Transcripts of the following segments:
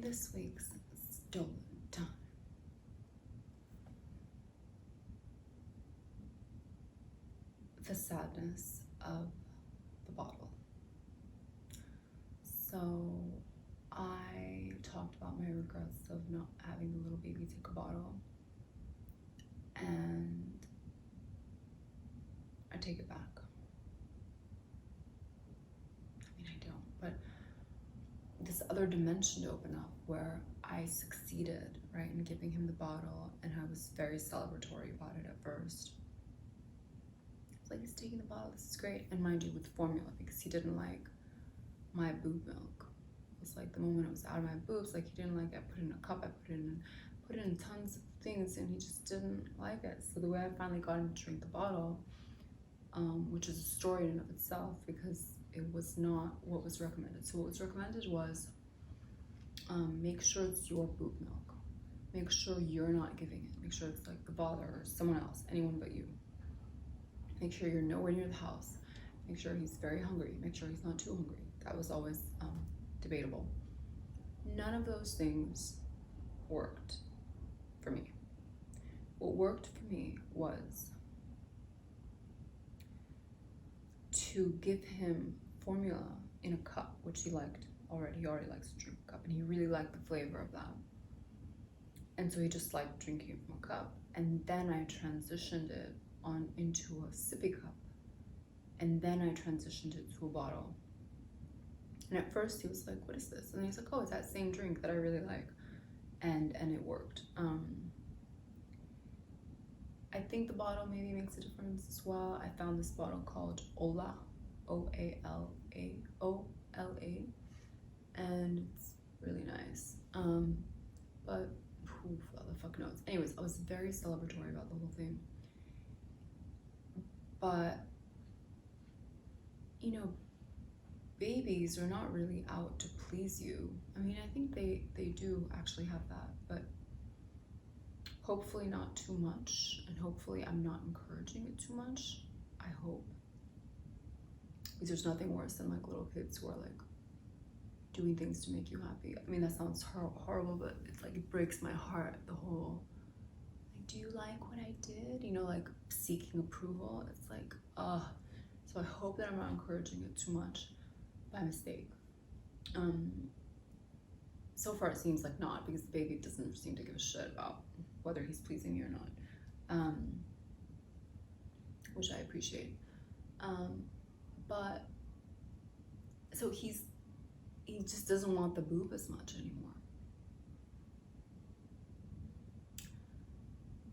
this week's stolen time. The sadness of the bottle. So I talked about my regrets of not having the little baby take a bottle, and I take it back. I mean, I don't, but this other dimension to open up where I succeeded, right, in giving him the bottle, and I was very celebratory about it at first. It's like, he's taking the bottle, this is great. And mind you, with formula, because he didn't like my boob milk. It was like the moment it was out of my boobs, like he didn't like it. I put it in a cup, I put it in tons of things, and he just didn't like it. So the way I finally got him to drink the bottle, which is a story in and of itself, because it was not what was recommended. So what was recommended was, make sure it's your boob milk. Make sure you're not giving it. Make sure it's like the father or someone else, anyone but you. Make sure you're nowhere near the house. Make sure he's very hungry. Make sure he's not too hungry. That was always debatable. None of those things worked for me. What worked for me was to give him formula in a cup, which he liked already. He already likes to drink a cup, and he really liked the flavor of that. And so he just liked drinking it from a cup. And then I transitioned it on into a sippy cup. And then I transitioned it to a bottle. And at first he was like, what is this? And he's like, oh, it's that same drink that I really like. And it worked. I think the bottle maybe makes a difference as well. I found this bottle called Ola, O-A-L-A, O-L-A, and it's really nice. But who the fuck knows? Anyways, I was very celebratory about the whole thing. But, you know, babies are not really out to please you. I mean, I think they do actually have that, but hopefully not too much, and hopefully I'm not encouraging it too much. I hope. Because there's nothing worse than like little kids who are like doing things to make you happy. I mean, that sounds horrible, but it's like, it breaks my heart, the whole, like, do you like what I did? You know, like seeking approval. It's like, so I hope that I'm not encouraging it too much by mistake. So far it seems like not, because the baby doesn't seem to give a shit about whether he's pleasing me or not, which I appreciate. But so he just doesn't want the boob as much anymore.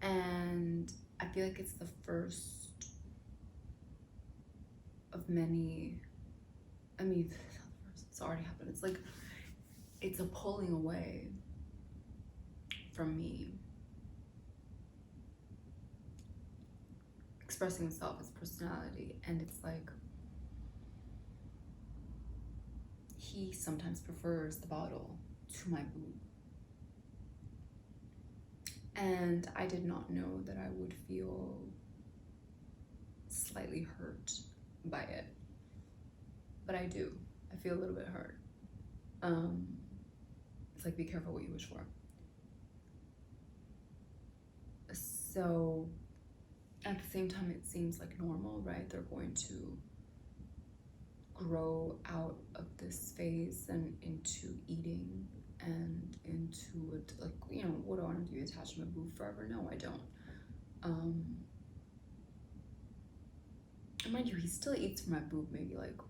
And I feel like it's the first of many, I mean, it's already happened. It's like, it's a pulling away from me expressing himself, his personality, and it's like, he sometimes prefers the bottle to my boob. And I did not know that I would feel slightly hurt by it, but I do. I feel a little bit hurt. It's like, be careful what you wish for. So at the same time, it seems like normal, right? They're going to grow out of this phase and into eating and into it, like, you know, what do I want to be attached to my boob forever? No, I don't. And mind you, he still eats from my boob maybe like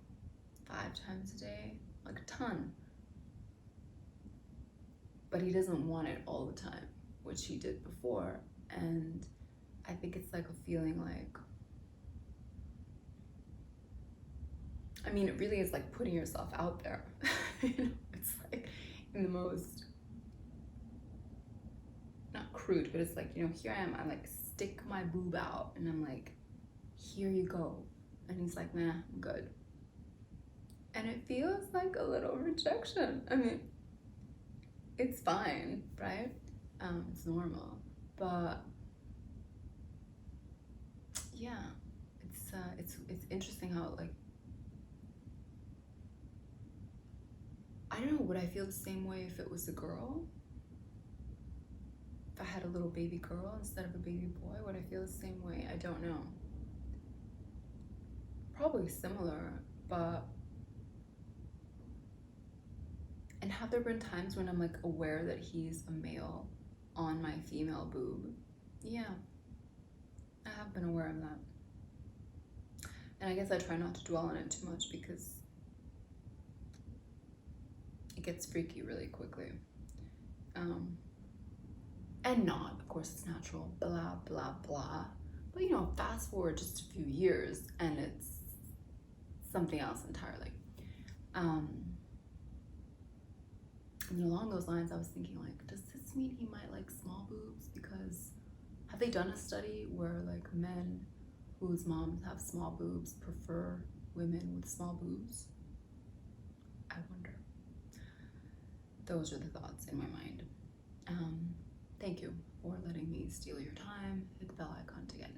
5 times a day, like a ton. But he doesn't want it all the time, which he did before. And I think it's like a feeling like, I mean, it really is like putting yourself out there. You know, it's like in the most, not crude, but it's like, you know, here I am, I like stick my boob out and I'm like, here you go. And he's like, nah, I'm good. And it feels like a little rejection. I mean, it's fine, right? It's normal, but yeah, it's interesting how, like, I don't know, would I feel the same way if it was a girl? If I had a little baby girl instead of a baby boy, would I feel the same way? I don't know. Probably similar, but... And have there been times when I'm like aware that he's a male on my female boob? Yeah, I have been aware of that. And I guess I try not to dwell on it too much because it gets freaky really quickly. And not, of course, it's natural, blah, blah, blah. But you know, fast forward just a few years and it's something else entirely. And along those lines, I was thinking, like, does this mean he might like small boobs? Because have they done a study where like men whose moms have small boobs prefer women with small boobs? I wonder. Those are the thoughts in my mind. Thank you for letting me steal your time. Hit the bell icon to get